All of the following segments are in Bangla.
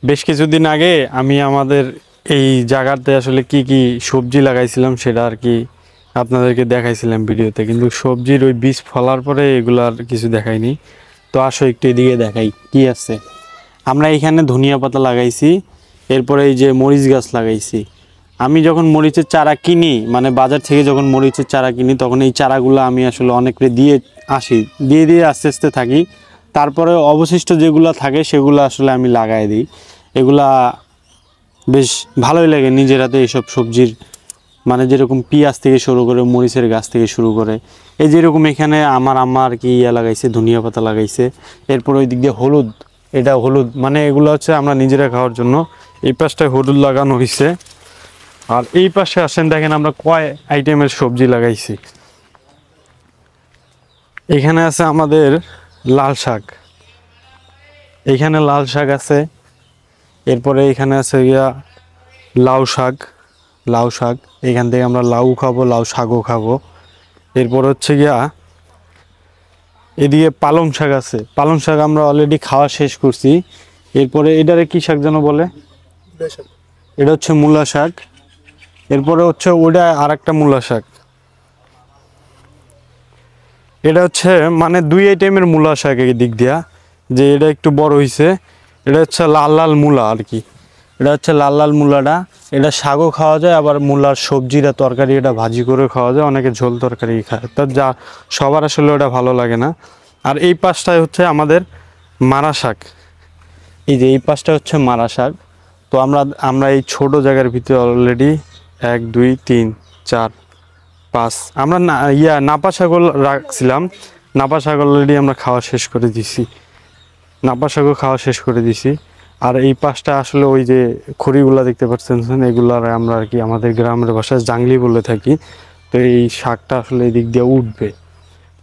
বেশ কিছুদিন আগে আমি আমাদের এই জায়গাতে আসলে কি কি সবজি লাগাইছিলাম সেটা আর কি আপনাদেরকে দেখাইছিলাম ভিডিওতে, কিন্তু সবজির ওই বীজ ফলার পরে এগুলো আর কিছু দেখাইনি। তো আসো একটু এদিকে দেখাই কি আছে। আমরা এখানে ধনিয়া পাতা লাগাইছি, এরপরে এই যে মরিচ গাছ লাগাইছি। আমি যখন মরিচের চারা কিনি, মানে বাজার থেকে যখন মরিচের চারা কিনি, তখন এই চারাগুলো আমি আসলে অনেকরে দিয়ে আসি, দিয়ে আস্তে আস্তে থাকি। তারপরে অবশিষ্ট যেগুলো থাকে সেগুলো আসলে আমি লাগাই দিই। এগুলা বেশ ভালোই লাগে নিজের হাতে এইসব সবজির, মানে যেরকম পেঁয়াজ থেকে শুরু করে মরিচের গাছ থেকে শুরু করে, এই যেরকম এখানে আমার আম্মা আর কি লাগাইছে, ধনিয়া পাতা লাগাইছে। এরপর ওই দিক দিয়ে হলুদ, এটা হলুদ মানে এগুলো হচ্ছে আমরা নিজেরা খাওয়ার জন্য। এই পাশটায় হলুদ লাগানো হয়েছে। আর এই পাশে আসেন, দেখেন আমরা কয় আইটেমের সবজি লাগাইছি। এখানে আছে আমাদের লাল শাক, এইখানে লাল শাক আছে। এরপরে এখানে আছে গিয়া লাউ শাক, লাউ শাক এখান থেকে আমরা লাউ খাবো, লাউ শাকও খাবো। এরপর হচ্ছে গিয়া এদিকে পালং শাক আছে, পালং শাক আমরা অলরেডি খাওয়া শেষ করছি। এরপরে এটারে কি শাক যেন বলে, এটা হচ্ছে মূলা শাক। এরপরে হচ্ছে ওটা আর একটা মূলা শাক, এটা হচ্ছে মানে দুই আইটেমের মূলা শাক এই দিক দিয়া, যে এটা একটু বড় হয়েছে। এটা হচ্ছে লাল লাল মূলা আর কি, এটা হচ্ছে লাল লাল মূলাটা। এটা শাকও খাওয়া যায়, আবার মূলার সবজিটা তরকারি, এটা ভাজি করে খাওয়া যায়, অনেকে ঝোল তরকারি খায়। তা যা সবার আসলে ওটা ভালো লাগে না। আর এই পাশটায় হচ্ছে আমাদের মারা শাক, এই যে এই পাশটা হচ্ছে মারা শাক। তো আমরা এই ছোট জায়গার ভিতরে অলরেডি 1 2 3 4 5 আমরা নাপা শাকও রাখছিলাম। নাপা শাক অলরেডি আমরা খাওয়া শেষ করে দিছি, নাপা শাকও খাওয়া শেষ করে দিছি। আর এই পাশটা আসলে ওই যে খড়িগুলা দেখতে পাচ্ছেন, এগুলার আমরা আর কি আমাদের গ্রামের ভাষায় জাংলি বলে থাকি। তো এই শাকটা আসলে এই দিক দিয়ে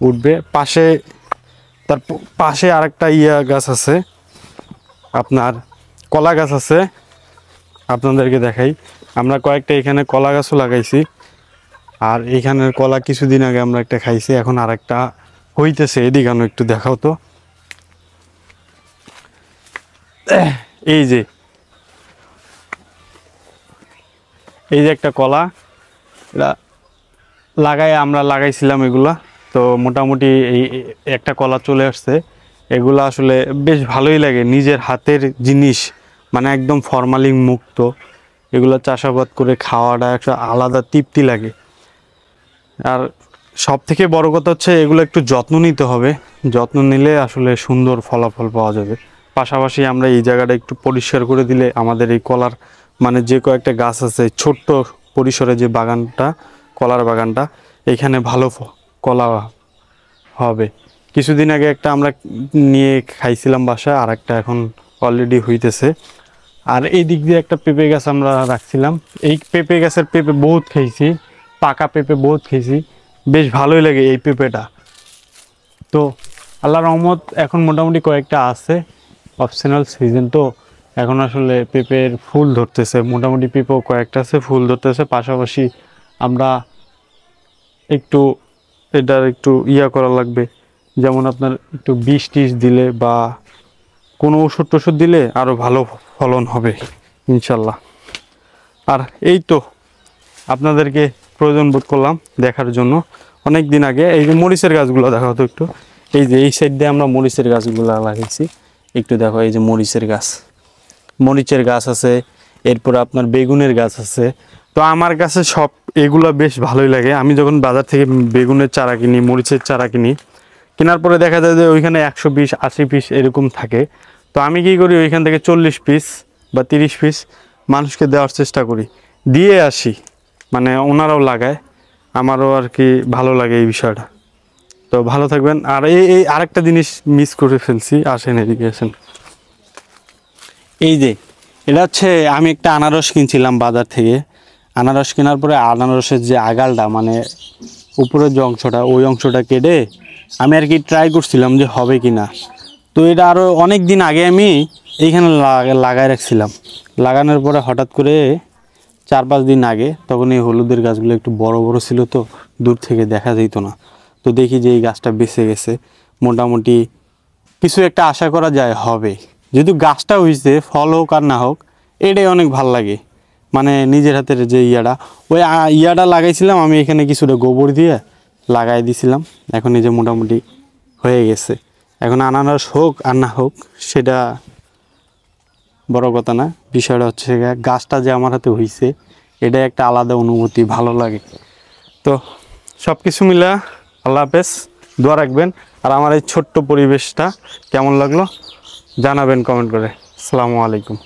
উঠবে পাশে। তার পাশে আরেকটা গাছ আছে, আপনার কলা গাছ আছে, আপনাদেরকে দেখাই। আমরা কয়েকটা এখানে কলা গাছও লাগাইছি। আর এইখানের কলা কিছুদিন আগে আমরা একটা খাইছি, এখন আর একটা হইতেছে। এদিকে একটু দেখাও তো। এই যে একটা কলা, এটা আমরা লাগাইছিলাম এগুলা। তো মোটামুটি এই একটা কলা চলে আসছে। এগুলা আসলে বেশ ভালোই লাগে, নিজের হাতের জিনিস, মানে একদম ফরমালিন মুক্ত। এগুলো চাষাবাদ করে খাওয়াটা একটা আলাদা তৃপ্তি লাগে। আর সব থেকে বড় কথা হচ্ছে এগুলো একটু যত্ন নিতে হবে, যত্ন নিলে আসলে সুন্দর ফলাফল পাওয়া যাবে। পাশাপাশি আমরা এই জায়গাটা একটু পরিষ্কার করে দিলে আমাদের এই কলার, মানে যে কয়েকটা গাছ আছে ছোট্ট পরিসরে, যে বাগানটা, কলার বাগানটা, এখানে ভালো কলা হবে। কিছুদিন আগে একটা আমরা নিয়ে খাইছিলাম বাসায়, আর একটা এখন অলরেডি হইতেছে। আর এই দিক দিয়ে একটা পেঁপে গাছ আমরা রাখছিলাম। এই পেঁপে গাছের পেঁপে বহুত খেয়েছি, পাকা পেঁপে বহুত খেয়েছি, বেশ ভালোই লাগে এই পেঁপেটা। তো আল্লাহর রহমত এখন মোটামুটি কয়েকটা আছে, অপশনাল সিজন তো এখন আসলে পেঁপের ফুল ধরতেছে। মোটামুটি পেঁপেও কয়েকটা আছে, ফুল ধরতেছে। পাশাপাশি আমরা একটু এটার একটু করা লাগবে, যেমন আপনার একটু বিষ টিষ দিলে বা কোনো ওষুধ টষুধ দিলে আরও ভালো ফলন হবে ইনশাল্লাহ। আর এই তো আপনাদেরকে প্রয়োজন বোধ করলাম দেখার জন্য অনেক দিন আগে। এই যে মরিচের গাছগুলো দেখো তো একটু, এই যে এই সাইড দিয়ে আমরা মরিচের গাছগুলো লাগাইছি, একটু দেখো। এই যে মরিচের গাছ আছে, এরপর আপনার বেগুনের গাছ আছে। তো আমার কাছে সব এগুলো বেশ ভালোই লাগে। আমি যখন বাজার থেকে বেগুনের চারা কিনি, মরিচের চারা কিনি, কেনার পরে দেখা যায় যে ওইখানে 120 80 পিস এরকম থাকে। তো আমি কি করি, ওইখান থেকে 40 পিস বা 30 পিস মানুষকে দেওয়ার চেষ্টা করি, দিয়ে আসি, মানে ওনারাও লাগায়, আমারও আর কি ভালো লাগে এই বিষয়টা। তো ভালো থাকবেন। আর এই আরেকটা জিনিস মিস করে ফেলছি, আসেন এদিকে আসেন। এই যে এটা হচ্ছে, আমি একটা আনারস কিনছিলাম বাজার থেকে। আনারস কেনার পরে আনারসের যে আগালটা, মানে উপরের যে অংশটা, ওই অংশটা কেটে আমি আর কি ট্রাই করছিলাম যে হবে কি না। তো এটা আরও অনেক দিন আগে আমি এইখানে লাগাই রাখছিলাম। লাগানোর পরে হঠাৎ করে 4-5 দিন আগে, তখন এই হলুদের গাছগুলো একটু বড় বড় ছিল, তো দূর থেকে দেখা যেত না। তো দেখি যে এই গাছটা বেঁচে গেছে। মোটামুটি কিছু একটা আশা করা যায় হবে, যেহেতু গাছটা হয়েছে, ফল হোক আর না হোক, এটাই অনেক ভাল লাগে। মানে নিজের হাতের যে ওই ইয়াটা লাগাইছিলাম আমি এখানে, কিছুটা গোবর দিয়ে লাগাই দিছিলাম, এখন এই যে মোটামুটি হয়ে গেছে। এখন আনারস হোক আর না হোক সেটা বড় কথা না, বিষয়টা হচ্ছে গাছটা যে আমার হাতে হয়েছে এটা একটা আলাদা অনুভূতি, ভালো লাগে। তো সব কিছু মিলা আল্লাহ হাফেজ, দোয়া রাখবেন। আর আমার এই ছোট্ট পরিবেশটা কেমন লাগলো জানাবেন কমেন্ট করে। আসসালামু আলাইকুম।